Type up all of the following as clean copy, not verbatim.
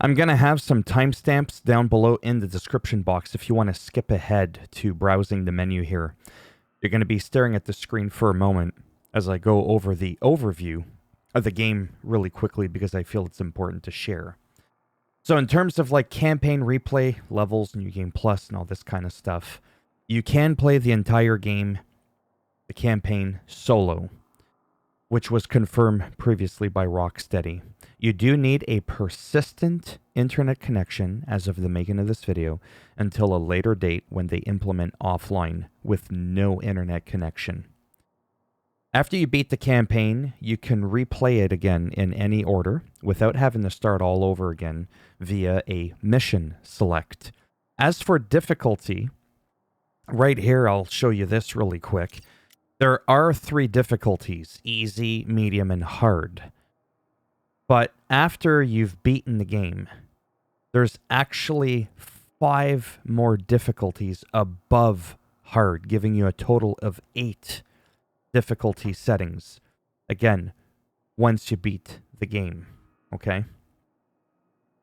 I'm going to have some timestamps down below in the description box if you want to skip ahead to browsing the menu here. You're going to be staring at the screen for a moment as I go over the overview of the game really quickly because I feel it's important to share. So in terms of like campaign replay, levels, New Game Plus, and all this kind of stuff, you can play the entire game, the campaign, solo, which was confirmed previously by Rocksteady. You do need a persistent internet connection as of the making of this video until a later date when they implement offline with no internet connection. After you beat the campaign, you can replay it again in any order without having to start all over again via a mission select. As for difficulty, right here I'll show you this really quick. There are 3 difficulties, easy, medium, and hard. But after you've beaten the game, there's actually 5 more difficulties above hard, giving you a total of 8 difficulty settings. Again, once you beat the game, okay?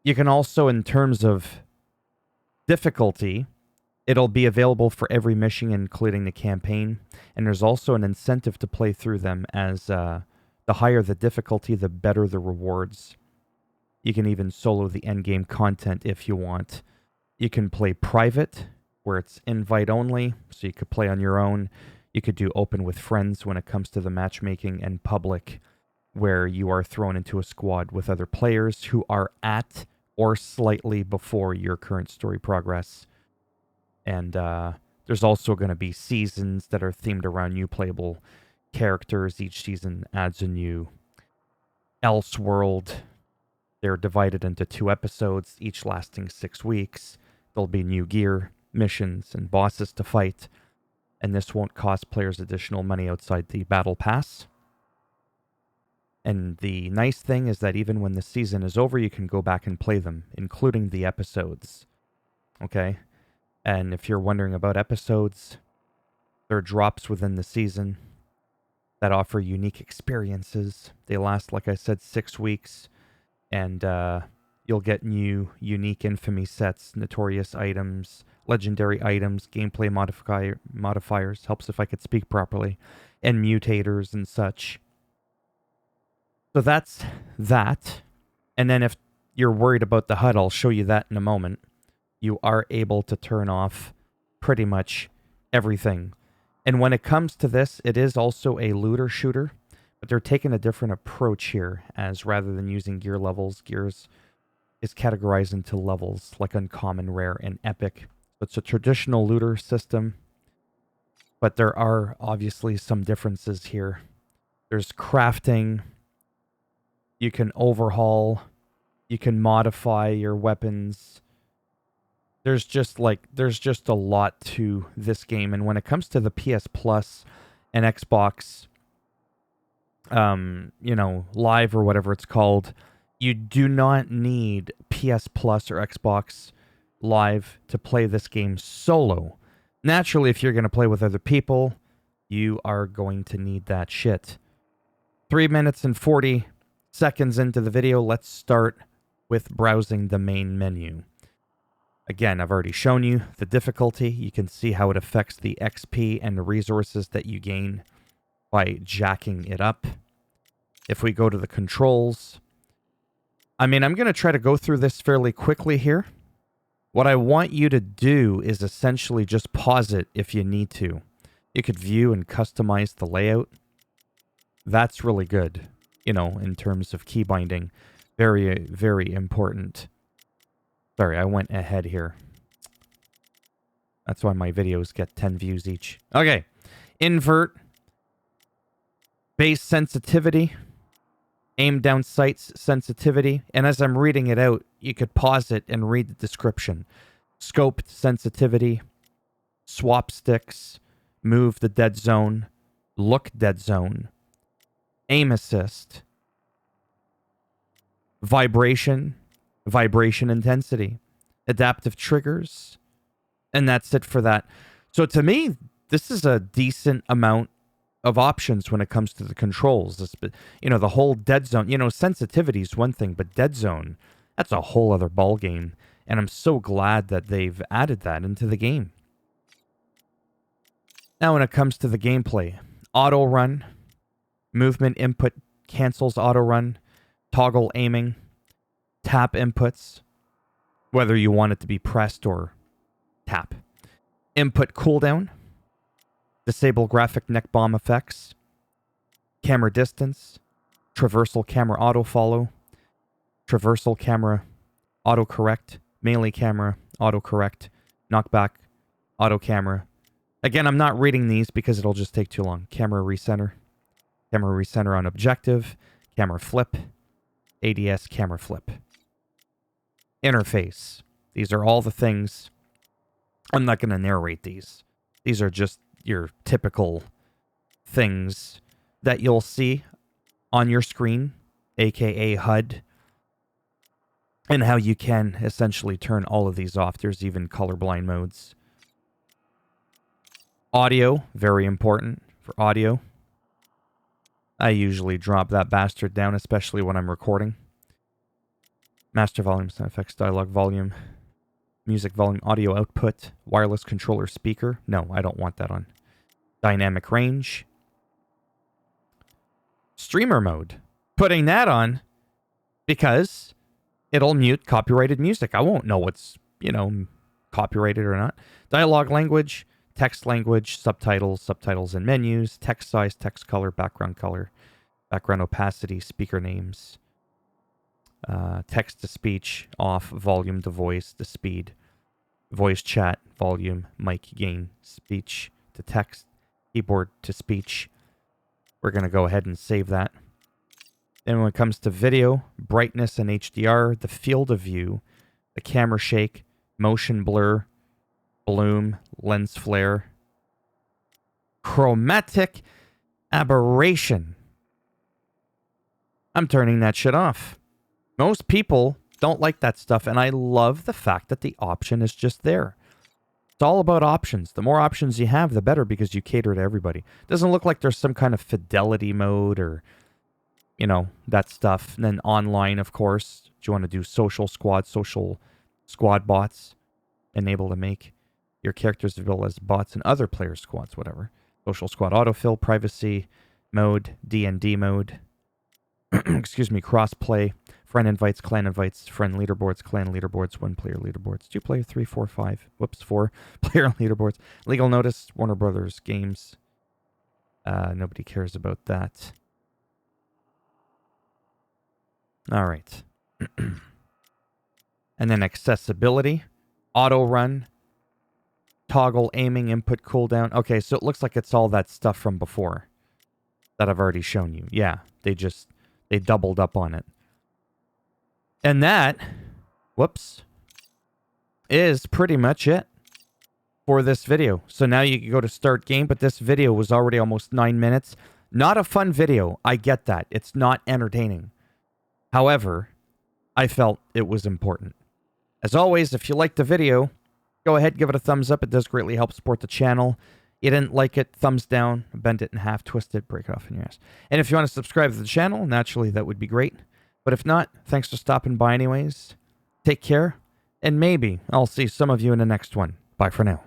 You can also, in terms of difficulty, it'll be available for every mission, including the campaign, and there's also an incentive to play through them as the higher the difficulty, the better the rewards. You can even solo the endgame content if you want. You can play private, where it's invite only, so you could play on your own. You could do open with friends when it comes to the matchmaking, and public, where you are thrown into a squad with other players who are at or slightly before your current story progress. And there's also going to be seasons that are themed around new playable characters. Each season adds a new else world. They're divided into 2 episodes, each lasting 6 weeks. There'll be new gear, missions, and bosses to fight. And this won't cost players additional money outside the battle pass. And the nice thing is that even when the season is over, you can go back and play them, including the episodes. Okay? And if you're wondering about episodes, there are drops within the season that offer unique experiences. They last, like I said, 6 weeks. And you'll get new, unique infamy sets, notorious items, legendary items, gameplay modifiers, helps if I could speak properly, and mutators and such. So that's that. And then if you're worried about the HUD, I'll show you that in a moment. You are able to turn off pretty much everything. And when it comes to this, it is also a looter shooter, but they're taking a different approach here, as rather than using gear levels, gears is categorized into levels like uncommon, rare, and epic. It's a traditional looter system, but there are obviously some differences here. There's crafting, you can overhaul, you can modify your weapons. There's just a lot to this game. And when it comes to the PS Plus and Xbox, Live or whatever it's called, you do not need PS Plus or Xbox Live to play this game solo. Naturally, if you're going to play with other people, you are going to need that shit. 3 minutes and 40 seconds into the video, let's start with browsing the main menu. Again, I've already shown you the difficulty. You can see how it affects the XP and the resources that you gain by jacking it up. If we go to the controls, I'm going to try to go through this fairly quickly here. What I want you to do is essentially just pause it if you need to. You could view and customize the layout. That's really good, in terms of key binding. Very, very important. Sorry, I went ahead here. That's why my videos get 10 views each. Okay. Invert. Base sensitivity. Aim down sights sensitivity. And as I'm reading it out, you could pause it and read the description. Scoped sensitivity. Swap sticks. Move the dead zone. Look dead zone. Aim assist. Vibration. Vibration intensity, adaptive triggers, and that's it for that. So to me, this is a decent amount of options when it comes to the controls. The whole dead zone, sensitivity is one thing, but dead zone, That's a whole other ball game, and I'm so glad that they've added that into the game. Now when it comes to the gameplay, auto run, movement input cancels auto run, toggle aiming, tap inputs, whether you want it to be pressed or tap. Input cooldown, disable graphic neck bomb effects, camera distance, traversal camera auto follow, traversal camera auto correct, melee camera auto correct, knockback auto camera. Again, I'm not reading these because it'll just take too long. Camera recenter on objective, camera flip, ADS camera flip. Interface. These are all the things. I'm not going to narrate these. These are just your typical things that you'll see on your screen, aka HUD, and how you can essentially turn all of these off. There's even colorblind modes. Audio, very important for audio. I usually drop that bastard down, especially when I'm recording. Master volume, sound effects, dialogue volume, music volume, audio output, wireless controller speaker. No, I don't want that on. Dynamic range. Streamer mode. Putting that on because it'll mute copyrighted music. I won't know what's, copyrighted or not. Dialogue language, text language, subtitles and menus, text size, text color, background opacity, speaker names. Text to speech off, volume to voice to speed, voice chat, volume, mic gain, speech to text, keyboard to speech. We're going to go ahead and save that. Then when it comes to video, brightness and HDR, the field of view, the camera shake, motion blur, bloom, lens flare, chromatic aberration. I'm turning that shit off. Most people don't like that stuff, and I love the fact that the option is just there. It's all about options. The more options you have, the better, because you cater to everybody. It doesn't look like there's some kind of fidelity mode or, that stuff. And then online, of course, do you want to do social squad bots? Enable to make your characters available as bots and other player squads, whatever. Social squad autofill, privacy mode, D&D mode. Excuse me, cross-play. Friend invites, clan invites, friend leaderboards, clan leaderboards, one-player leaderboards, two-player, 3, 4, 5, four-player leaderboards, legal notice, Warner Brothers games. Nobody cares about that. All right. And then accessibility, auto run, toggle aiming, input cooldown. Okay, so it looks like it's all that stuff from before that I've already shown you. Yeah, they doubled up on it. And that, is pretty much it for this video. So now you can go to start game, but this video was already almost 9 minutes. Not a fun video. I get that. It's not entertaining. However, I felt it was important. As always, if you liked the video, go ahead, give it a thumbs up. It does greatly help support the channel. You didn't like it, thumbs down, bend it in half, twist it, break it off in your ass. And if you want to subscribe to the channel, naturally, that would be great. But if not, thanks for stopping by anyways. Take care, and maybe I'll see some of you in the next one. Bye for now.